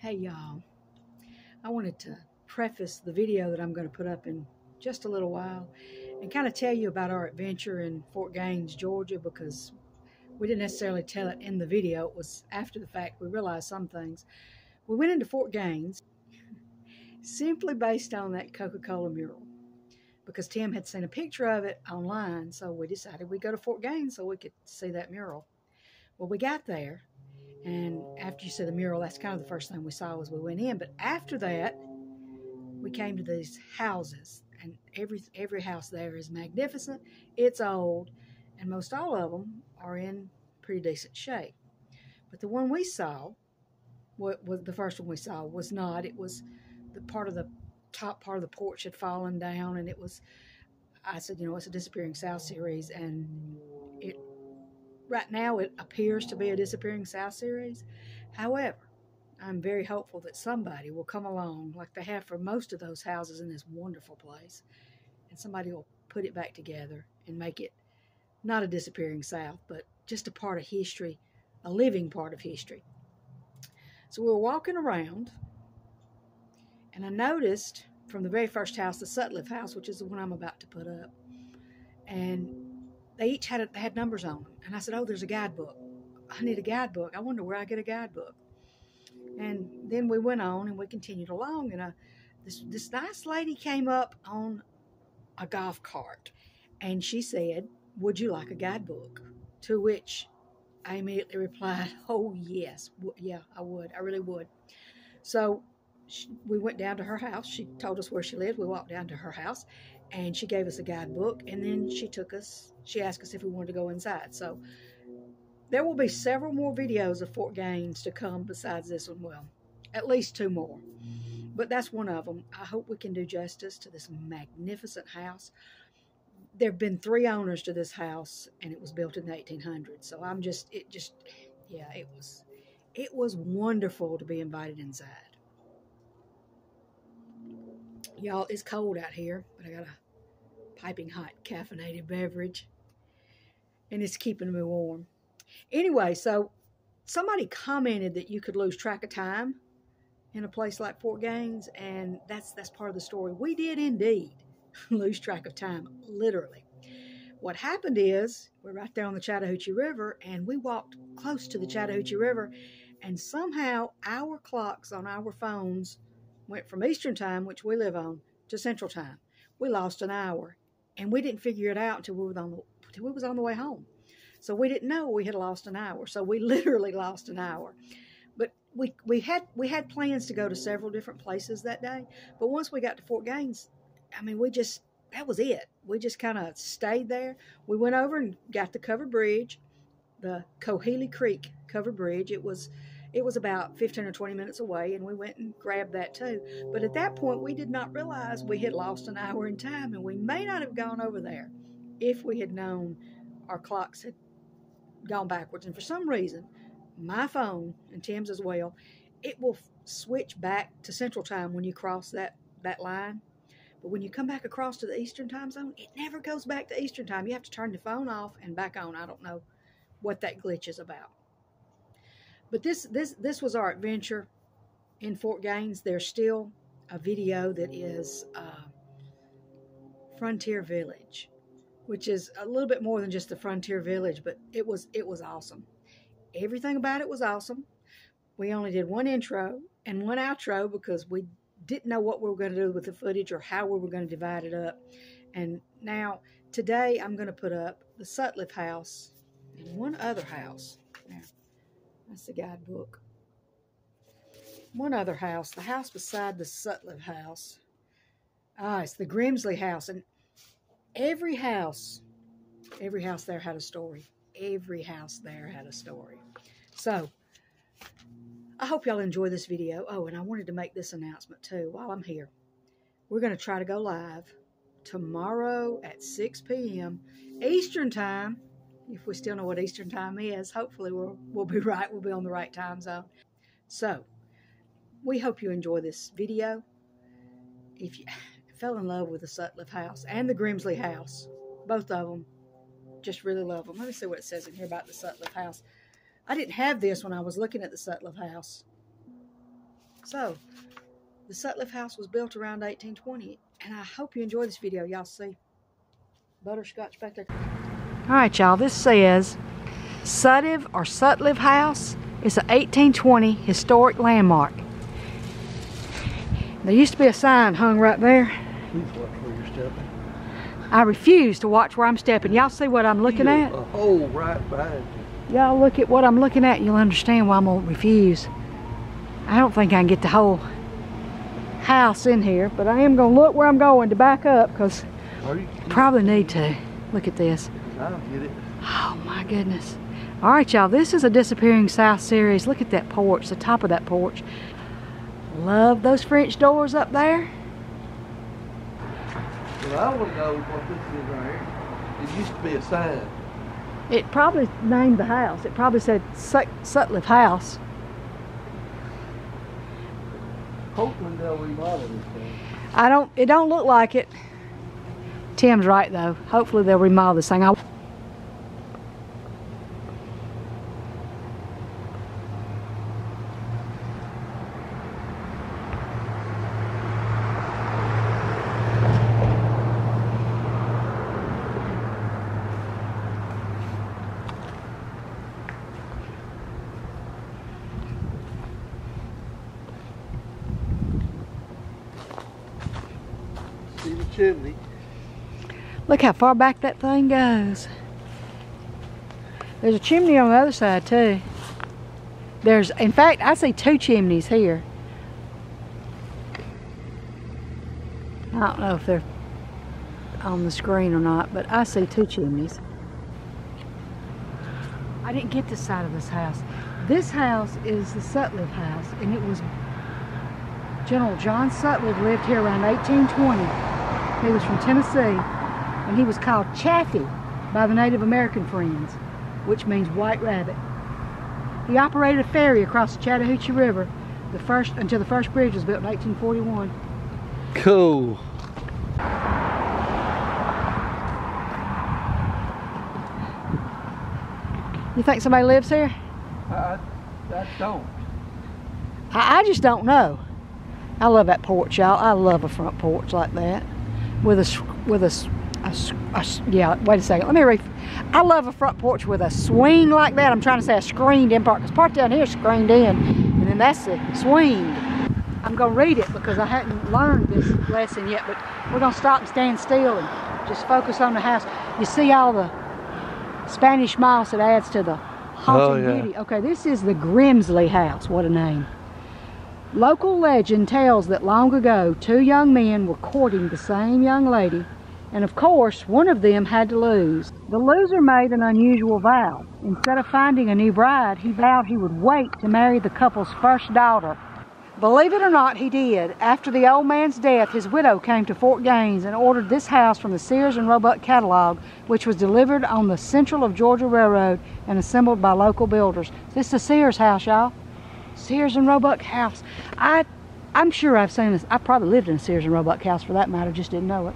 Hey y'all, I wanted to preface the video that I'm going to put up in just a little while and kind of tell you about our adventure in Fort Gaines, Georgia, because we didn't necessarily tell it in the video. It was after the fact we realized some things. We went into Fort Gaines simply based on that Coca-Cola mural because Tim had seen a picture of it online, so we decided we'd go to Fort Gaines so we could see that mural. Well, we got there, and after you see the mural, that's kind of the first thing we saw as we went in. But after that, we came to these houses, and every house there is magnificent. It's old, and most all of them are in pretty decent shape. But the one we saw, what was the first one we saw, was not. It was the top part of the porch had fallen down, and it was. I said, you know, it's a Disappearing South series, and right now it appears to be a Disappearing South series. However, I'm very hopeful that somebody will come along, like they have for most of those houses in this wonderful place, and somebody will put it back together and make it not a Disappearing South, but just a part of history, a living part of history. So we were walking around, and I noticed from the very first house, the Sutlive house, which is the one I'm about to put up, and they each had numbers on them. And I said, oh, there's a guidebook. I need a guidebook. I wonder where I get a guidebook. And then we went on and we continued along. And this nice lady came up on a golf cart. And she said, would you like a guidebook? To which I immediately replied, oh, yes. Yeah, I would. I really would. So we went down to her house. She told us where she lived. We walked down to her house. And she gave us a guidebook, and then she asked us if we wanted to go inside. So there will be several more videos of Fort Gaines to come besides this one. Well, at least 2 more. But that's one of them. I hope we can do justice to this magnificent house. There have been 3 owners to this house, and it was built in the 1800s. So it was wonderful to be invited inside. Y'all, it's cold out here, but I got a piping hot caffeinated beverage, and it's keeping me warm. Anyway, so somebody commented that you could lose track of time in a place like Fort Gaines, and that's part of the story. We did indeed lose track of time, literally. What happened is we're right there on the Chattahoochee River, and we walked close to the Chattahoochee River, and somehow our clocks on our phones went from Eastern Time, which we live on, to Central Time. We lost an hour, and we didn't figure it out until we was on the way home. So we didn't know we had lost an hour. So we literally lost an hour. But we had plans to go to several different places that day. But once we got to Fort Gaines, I mean, that was it. We just kind of stayed there. We went over and got the covered bridge, the Cohelee Creek covered bridge. It was about 15 or 20 minutes away, and we went and grabbed that too. But at that point, we did not realize we had lost an hour in time, and we may not have gone over there if we had known our clocks had gone backwards. And for some reason, my phone, and Tim's as well, it will switch back to Central Time when you cross that line. But when you come back across to the Eastern Time zone, it never goes back to Eastern Time. You have to turn the phone off and back on. I don't know what that glitch is about. But this was our adventure in Fort Gaines. There's still a video that is Frontier Village, which is a little bit more than just the Frontier Village, but it was awesome. Everything about it was awesome. We only did 1 intro and 1 outro because we didn't know what we were going to do with the footage or how we were going to divide it up. And now, today, I'm going to put up the Sutlive house and 1 other house. Now, that's the guidebook. 1 other house, the house beside the Sutlive house. It's the Grimsley House. And every house there had a story. Every house there had a story. So, I hope y'all enjoy this video. Oh, and I wanted to make this announcement too while I'm here. We're going to try to go live tomorrow at 6 p.m. Eastern Time. If we still know what Eastern Time is, hopefully we'll be right. We'll be on the right time zone. So, we hope you enjoy this video. If you fell in love with the Sutlive house and the Grimsley house, both of them, just really love them. Let me see what it says in here about the Sutlive house. I didn't have this when I was looking at the Sutlive house. So, the Sutlive House was built around 1820, and I hope you enjoy this video. Y'all see butterscotch back there. All right, y'all, this says Sutlive House. It's an 1820 historic landmark. There used to be a sign hung right there. Please watch where you're stepping. I refuse to watch where I'm stepping. Y'all see what I'm looking at? A hole right behind you. Y'all look at what I'm looking at and you'll understand why I'm gonna refuse. I don't think I can get the whole house in here, but I am gonna look where I'm going to back up because I probably need to. Look at this. I'll get it. Oh my goodness. All right, y'all, this is a Disappearing South series. Look at that porch, the top of that porch. Love those French doors up there. Well, I want to know what this is right here. It used to be a sign. It probably named the house. It probably said Sutlive House. Hopefully they'll remodel this thing. It don't look like it. Tim's right though. Hopefully they'll remodel this thing. See the chimney? Look how far back that thing goes. There's a chimney on the other side too. In fact, I see two chimneys here. I don't know if they're on the screen or not, but I see two chimneys. I didn't get this side of this house. This house is the Sutlive House, and it was General John Sutlive lived here around 1820. He was from Tennessee, and he was called Chaffee by the Native American friends, which means white rabbit. He operated a ferry across the Chattahoochee River until the first bridge was built in 1841. Cool. You think somebody lives here? I don't. I just don't know. I love that porch, y'all. I love a front porch like that yeah, wait a second. I love a front porch with a swing like that. I'm trying to say a screened in part, because part down here is screened in, and then that's the swing. I'm gonna read it because I hadn't learned this lesson yet, but we're gonna stop and stand still and just focus on the house. You see all the Spanish moss that adds to the haunting beauty. Okay, this is the Grimsley House. What a name. Local legend tells that long ago, two young men were courting the same young lady, and of course, one of them had to lose. The loser made an unusual vow. Instead of finding a new bride, he vowed he would wait to marry the couple's first daughter. Believe it or not, he did. After the old man's death, his widow came to Fort Gaines and ordered this house from the Sears and Roebuck catalog, which was delivered on the Central of Georgia Railroad and assembled by local builders. This is the Sears house, y'all. Sears and Roebuck house. I'm sure I've seen this. I probably lived in a Sears and Roebuck house for that matter, just didn't know it.